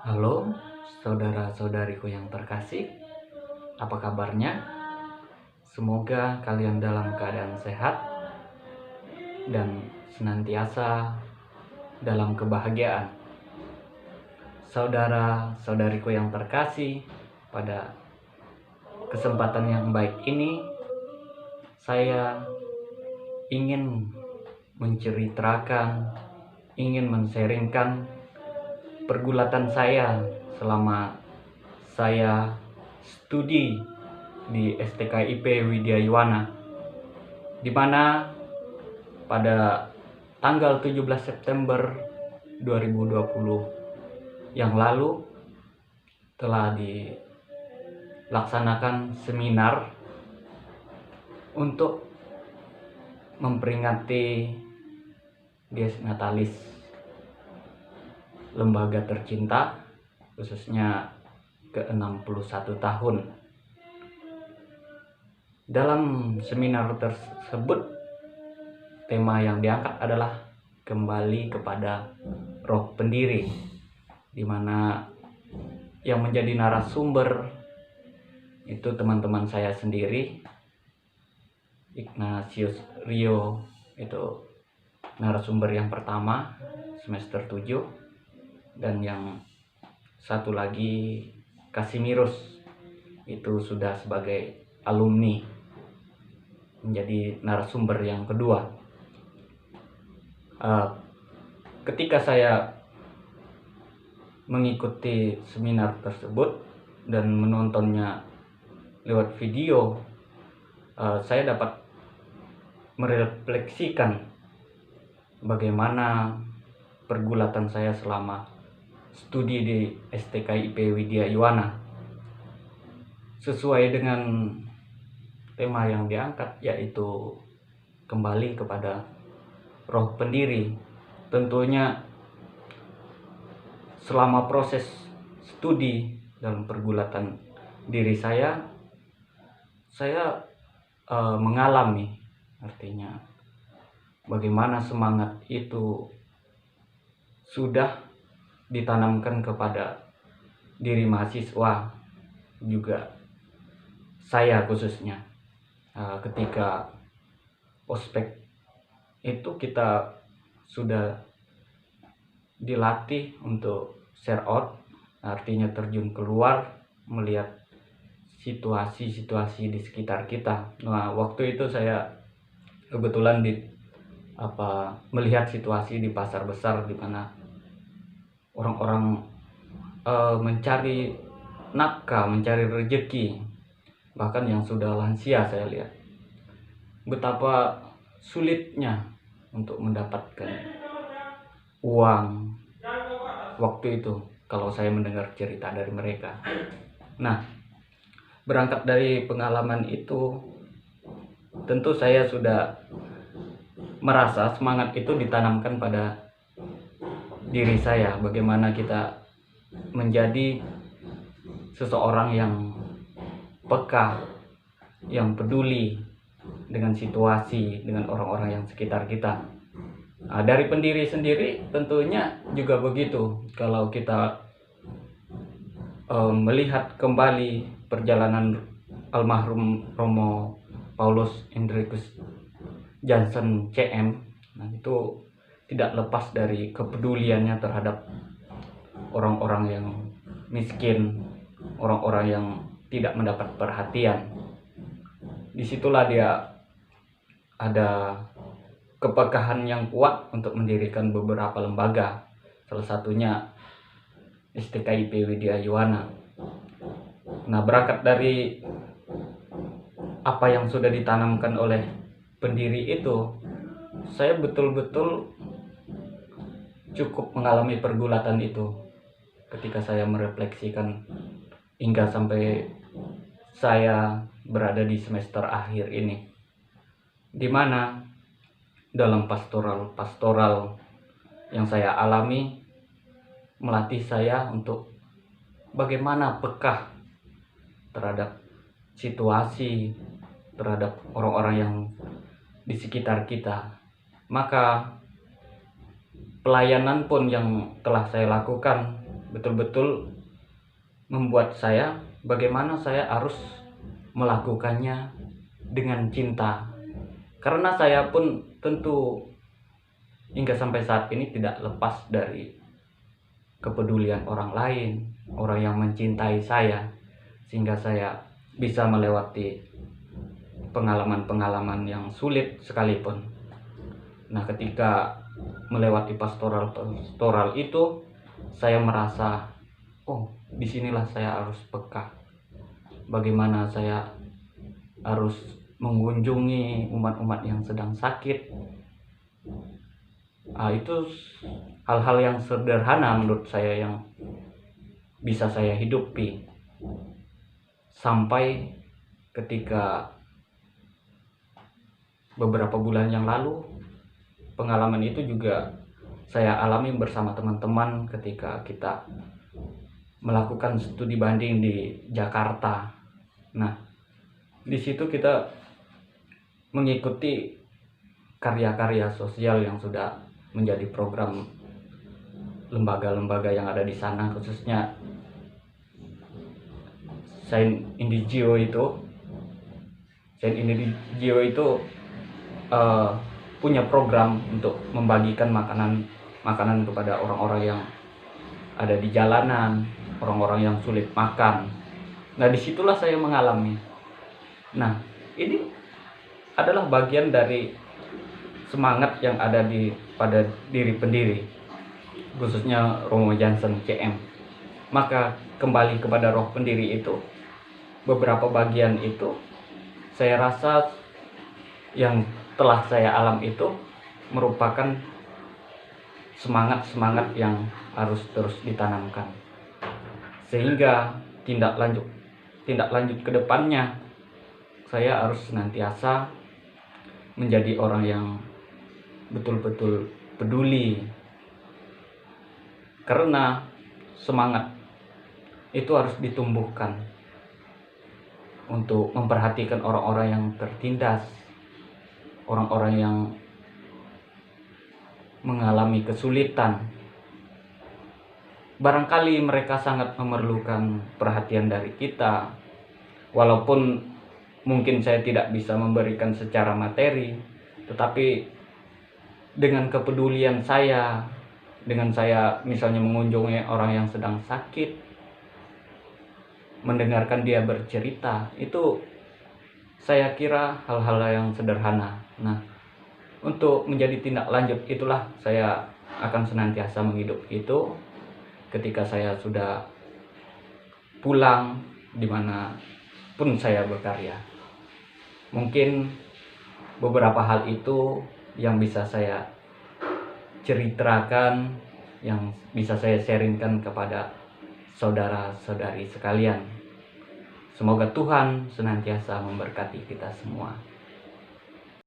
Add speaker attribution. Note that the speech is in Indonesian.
Speaker 1: Halo, saudara-saudariku yang terkasih, apa kabarnya? Semoga kalian dalam keadaan sehat dan senantiasa dalam kebahagiaan. Saudara-saudariku yang terkasih, pada kesempatan yang baik ini, saya ingin menceritakan, ingin men-sharingkan pergulatan saya selama saya studi di STKIP Widya Yuwana, di mana pada tanggal 17 September 2020 yang lalu telah dilaksanakan seminar untuk memperingati Dies Natalis lembaga tercinta, khususnya ke-61 tahun. Dalam seminar tersebut, tema yang diangkat adalah kembali kepada roh pendiri, di mana yang menjadi narasumber itu teman-teman saya sendiri. Ignatius Rio itu narasumber yang pertama semester 7, dan yang satu lagi Kasimirus itu sudah sebagai alumni menjadi narasumber yang kedua. Ketika saya mengikuti seminar tersebut dan menontonnya lewat video, saya dapat merefleksikan bagaimana pergulatan saya selama studi di STKIP Widya Yuwana. Sesuai dengan tema yang diangkat, yaitu kembali kepada roh pendiri. Tentunya selama proses studi dalam pergulatan diri saya mengalami, artinya bagaimana semangat itu sudah ditanamkan kepada diri mahasiswa, juga saya khususnya. Ketika ospek itu kita sudah dilatih untuk share out, artinya terjun keluar melihat situasi-situasi di sekitar kita. Nah, waktu itu saya kebetulan melihat situasi di pasar besar, di mana orang-orang mencari nafkah, mencari rezeki. Bahkan yang sudah lansia, saya lihat betapa sulitnya untuk mendapatkan uang waktu itu kalau saya mendengar cerita dari mereka. Nah, berangkat dari pengalaman itu, tentu saya sudah merasa semangat itu ditanamkan pada diri saya. Bagaimana kita menjadi seseorang yang peka, yang peduli dengan situasi, dengan orang-orang yang sekitar kita. Dari pendiri sendiri tentunya juga begitu. Kalau kita melihat kembali perjalanan almarhum Romo Paulus Hendrikus Jansen CM, nah itu tidak lepas dari kepeduliannya terhadap orang-orang yang miskin, orang-orang yang tidak mendapat perhatian. Disitulah dia ada kepekaan yang kuat untuk mendirikan beberapa lembaga, salah satunya STKIP Widya Yuwana. Nah, berangkat dari apa yang sudah ditanamkan oleh pendiri itu, saya betul-betul cukup mengalami pergulatan itu ketika saya merefleksikan hingga sampai saya berada di semester akhir ini, di mana dalam pastoral yang saya alami melatih saya untuk bagaimana peka terhadap situasi, terhadap orang-orang yang di sekitar kita. Maka pelayanan pun yang telah saya lakukan betul-betul membuat saya bagaimana saya harus melakukannya dengan cinta. Karena saya pun tentu hingga sampai saat ini tidak lepas dari kepedulian orang lain, orang yang mencintai saya, sehingga saya bisa melewati pengalaman-pengalaman yang sulit sekalipun. Nah, ketika melewati pastoral itu, saya merasa, oh, disinilah saya harus peka. Bagaimana saya harus mengunjungi umat-umat yang sedang sakit. Itu hal-hal yang sederhana menurut saya yang bisa saya hidupi. Sampai ketika beberapa bulan yang lalu, pengalaman itu juga saya alami bersama teman-teman ketika kita melakukan studi banding di Jakarta. Nah, di situ kita mengikuti karya-karya sosial yang sudah menjadi program lembaga-lembaga yang ada di sana, khususnya Saint Indigio itu punya program untuk membagikan makanan kepada orang-orang yang ada di jalanan, orang-orang yang sulit makan. Nah, disitulah saya mengalami. Nah, ini adalah bagian dari semangat yang ada pada diri pendiri, khususnya Romo Johnson CM. Maka kembali kepada roh pendiri itu, beberapa bagian itu saya rasa yang telah saya alami itu merupakan semangat yang harus terus ditanamkan, sehingga tindak lanjut ke depannya saya harus senantiasa menjadi orang yang betul-betul peduli, karena semangat itu harus ditumbuhkan untuk memperhatikan orang-orang yang tertindas, orang-orang yang mengalami kesulitan. Barangkali mereka sangat memerlukan perhatian dari kita, walaupun mungkin saya tidak bisa memberikan secara materi, tetapi dengan kepedulian saya, dengan saya misalnya mengunjungi orang yang sedang sakit, mendengarkan dia bercerita, itu saya kira hal-hal yang sederhana. Nah, untuk menjadi tindak lanjut itulah saya akan senantiasa menghidup itu ketika saya sudah pulang dimana pun saya berkarya. Mungkin beberapa hal itu yang bisa saya ceritakan, yang bisa saya sharingkan kepada saudara-saudari sekalian. Semoga Tuhan senantiasa memberkati kita semua.